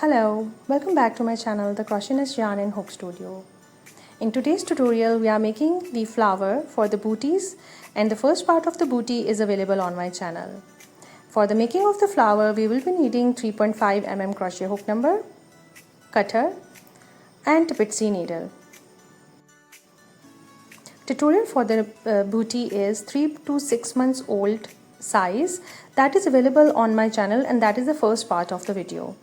Hello, welcome back to my channel, the Crochet Yarn and Hook Studio. In today's tutorial, we are making the flower for the booties, and the first part of the booty is available on my channel. For the making of the flower, we will be needing 3.5 mm crochet hook number, cutter and Booties needle. Tutorial for the booty is 3 to 6 months old size. That is available on my channel, and that is the first part of the video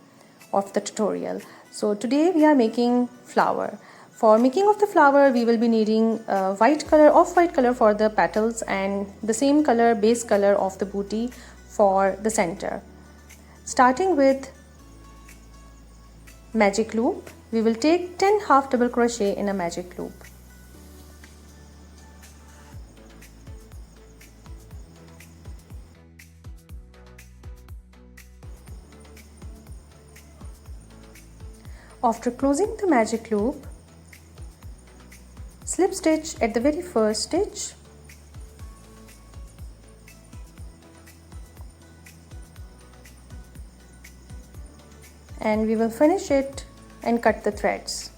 of the tutorial. So today we are making flower. For making of the flower, we will be needing white color, off-white color for the petals, and the same color, base color of the booty for the center. Starting with magic loop, we will take 10 half double crochet in a magic loop. After closing the magic loop, slip stitch at the very first stitch, and we will finish it and cut the threads.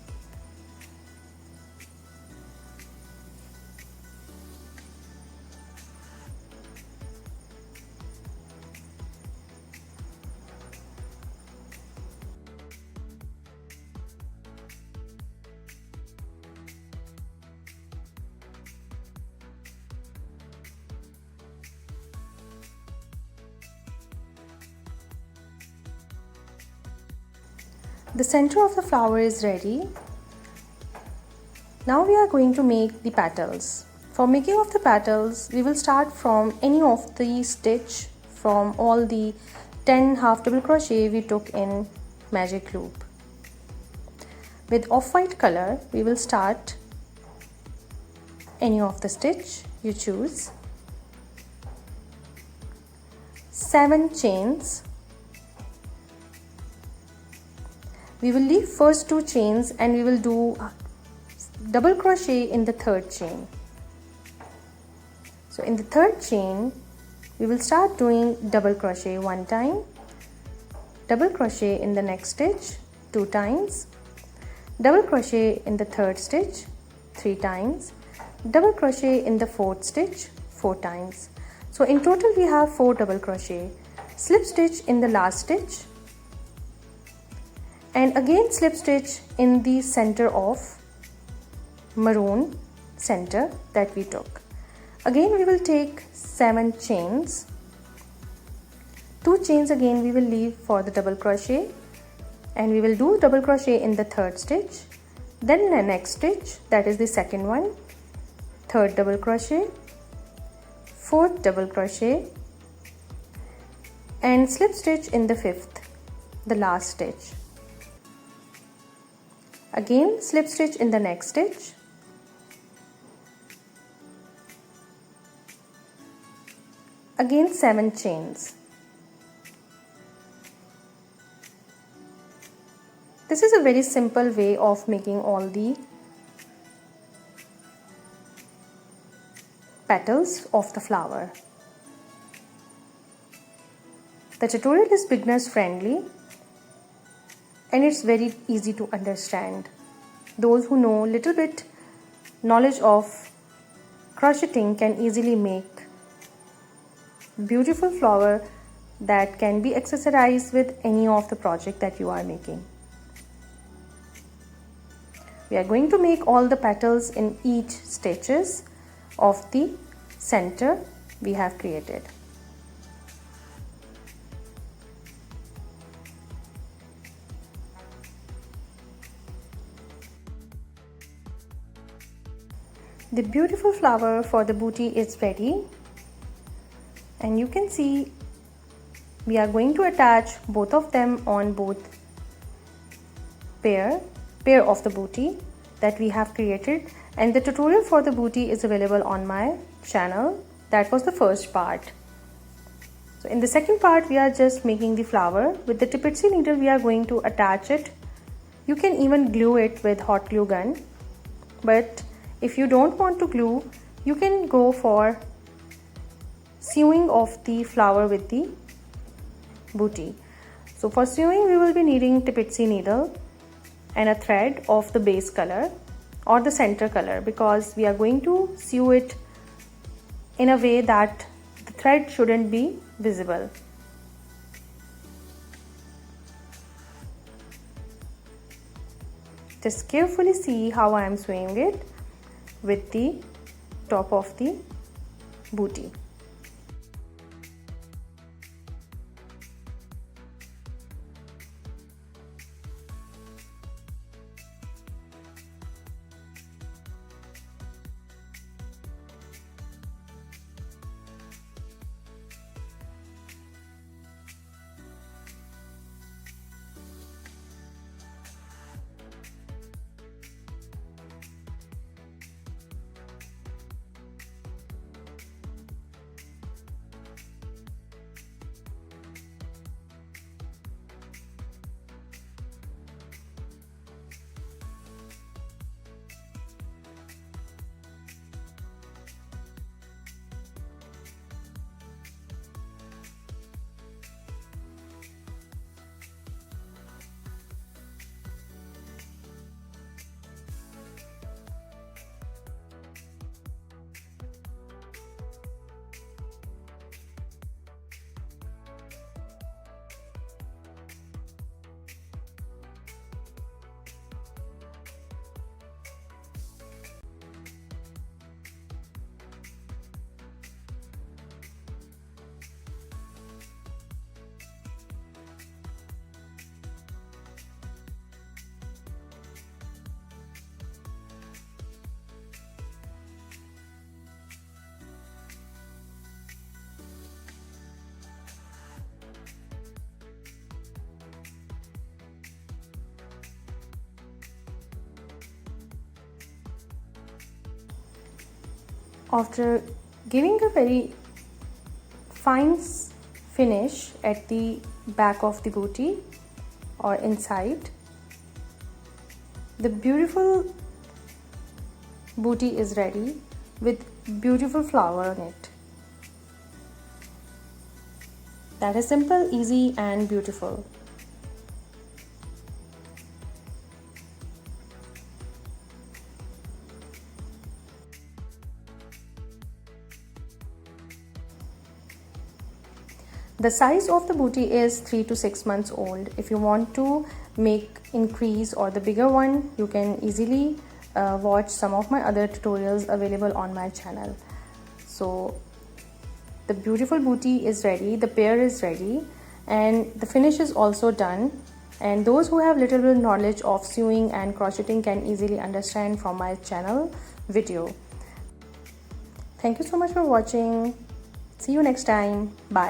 The center of the flower is ready. Now we are going to make the petals. For making of the petals, we will start from any of the stitch from all the 10 half double crochet we took in magic loop. With off-white color, we will start any of the stitch you choose. 7 chains. We will leave first 2 chains and we will do double crochet in the third chain. So in the third chain, we will start doing double crochet 1 time, double crochet in the next stitch 2 times, double crochet in the third stitch 3 times, double crochet in the fourth stitch 4 times. So in total we have 4 double crochet. Slip stitch in the last stitch, and again slip stitch in the center of maroon center that we took. Again we will take 7 chains, 2 chains again we will leave for the double crochet, and we will do double crochet in the third stitch, then the next stitch, that is the second one, third double crochet, fourth double crochet, and slip stitch in the fifth, the last stitch. Again slip stitch in the next stitch, again 7 chains. This is a very simple way of making all the petals of the flower. The tutorial is beginners friendly and it's very easy to understand. Those who know little bit knowledge of crocheting can easily make beautiful flower that can be accessorized with any of the project that you are making. We are going to make all the petals in each stitches of the center we have created. The beautiful flower for the booty is ready, and you can see we are going to attach both of them on both pair of the booty that we have created, and the tutorial for the booty is available on my channel. That was the first part. So in the second part, we are just making the flower. With the Booties needle, we are going to attach it. You can even glue it with hot glue gun, but if you don't want to glue, you can go for sewing of the flower with the booty. So for sewing we will be needing tipitsy needle and a thread of the base color or the center color, because we are going to sew it in a way that the thread shouldn't be visible. Just carefully see how I am sewing it with the top of the booty. After giving a very fine finish at the back of the booty or inside, the beautiful booty is ready with beautiful flower on it. That is simple, easy and beautiful. The size of the booty is 3 to 6 months old. If you want to make increase or the bigger one, you can easily watch some of my other tutorials available on my channel. So the beautiful booty is ready, the pair is ready, and the finish is also done. And those who have little bit knowledge of sewing and crocheting can easily understand from my channel video. Thank you so much for watching. See you next time. Bye.